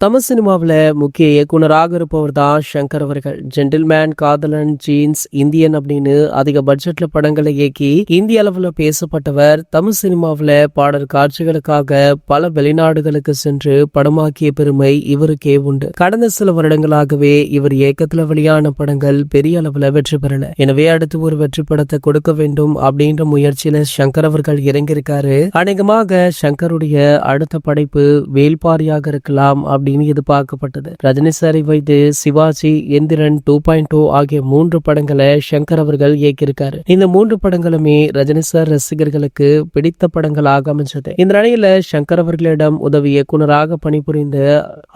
தமிழ் சினிமாவில் முக்கிய இயக்குனராக இருப்பவர் தான் சங்கர் அவர்கள். ஜென்டில்மேன், காதலன், ஜீன்ஸ், இந்தியன் அப்படின்னு அதிக பட்ஜெட்ல படங்களை இயக்கி இந்திய அளவில் பேசப்பட்டவர். தமிழ் சினிமாவில் பாடல் காட்சிகளுக்காக பல வெளிநாடுகளுக்கு சென்று படமாக்கிய பெருமை இவருக்கே உண்டு. கடந்த சில வருடங்களாகவே இவர் இயக்கத்துல வெளியான படங்கள் பெரிய அளவில் வெற்றி பெறல. எனவே அடுத்து ஒரு வெற்றி படத்தை கொடுக்க வேண்டும் அப்படின்ற முயற்சியில சங்கர் அவர்கள் இறங்கியிருக்காரு. அநேகமாக சங்கருடைய அடுத்த படைப்பு வேல்பாரியாக இருக்கலாம் அப்படின்னு எதிர்பார்க்கப்பட்டது. ரஜினி சாரை வைத்து சிவாஜி, எந்திரன் 2.0 ஆகிய 3 படங்களை சங்கர் அவர்கள் இயக்கியிருக்காரு. இந்த 3 படங்களுமே ரஜினி சார் ரசிகர்களுக்கு பிடித்த படங்களாக அமைஞ்சது. இந்த நிலையில சங்கர் அவர்களிடம் உதவி இயக்குனராக பணிபுரிந்த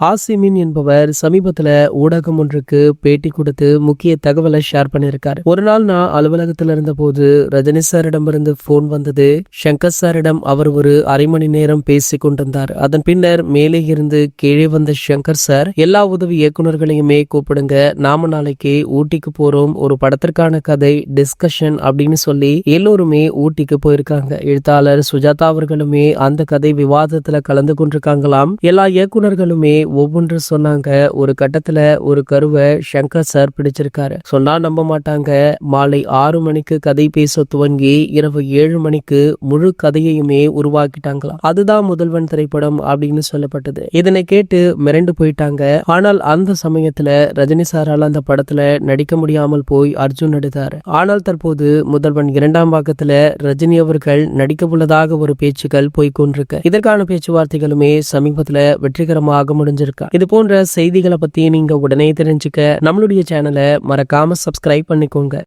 ஆசிமின் என்பவர் சமீபத்துல ஊடகம் ஒன்றுக்கு பேட்டி கொடுத்து முக்கிய தகவலை ஷேர் பண்ணியிருக்காரு. ஒரு நாள் நான் அலுவலகத்தில் இருந்த போது ரஜினி சாரிடம் இருந்து போன் வந்தது. சங்கர் சாரிடம் அவர் ஒரு அரை மணி நேரம் பேசிக் கொண்டிருந்தார். அதன் பின்னர் மேலே இருந்து கீழே வந்த சங்கர் சார், எல்லா உதவி இயக்குனர்களையுமே கூப்பிடுங்க, நாம நாளைக்கு ஊட்டிக்கு போறோம், ஒரு படத்திற்கான கதை டிஸ்கஷன் அப்படின்னு சொல்லி எல்லோருமே ஊட்டிக்கு போயிருக்காங்க. எழுத்தாளர் சுஜாதா அவர்களுமே அந்த கதை விவாதத்துல கலந்து கொண்டிருக்காங்களாம். எல்லா இயக்குனர்களுமே ஒவ்வொன்று சொன்னாங்க. ஒரு கட்டத்துல ஒரு கருவை சங்கர் சார் பிடிச்சிருக்காரு. சொன்னா நம்ப மாட்டாங்க, மாலை 6 மணிக்கு கதை பேச துவங்கி இரவு 7 மணிக்கு முழு கதையையுமே உருவாக்கிட்டாங்களாம். அதுதான் முதல்வன் திரைப்படம் அப்படின்னு சொல்லப்பட்டது. இதனை கேட்டு மிரண்டு போயிட்டாங்க. ஆனால் அந்த சமயத்துல ரஜினி சாரால் அந்த படத்துல நடிக்க முடியாமல் போய் அர்ஜுன் நடித்தார். ஆனால் தற்போது முதல்வன் 2ஆம் பாகத்துல ரஜினி அவர்கள் நடிக்க உள்ளதாக ஒரு பேச்சுக்கள் போய்கொண்டிருக்கு. இதற்கான பேச்சுவார்த்தைகளுமே சமீபத்துல வெற்றிகரமாக முடிஞ்சிருக்கு. இது போன்ற செய்திகளை பத்தி நீங்க உடனே தெரிஞ்சுக்க நம்மளுடைய சேனலை மறக்காம சப்ஸ்கிரைப் பண்ணிக்கோங்க.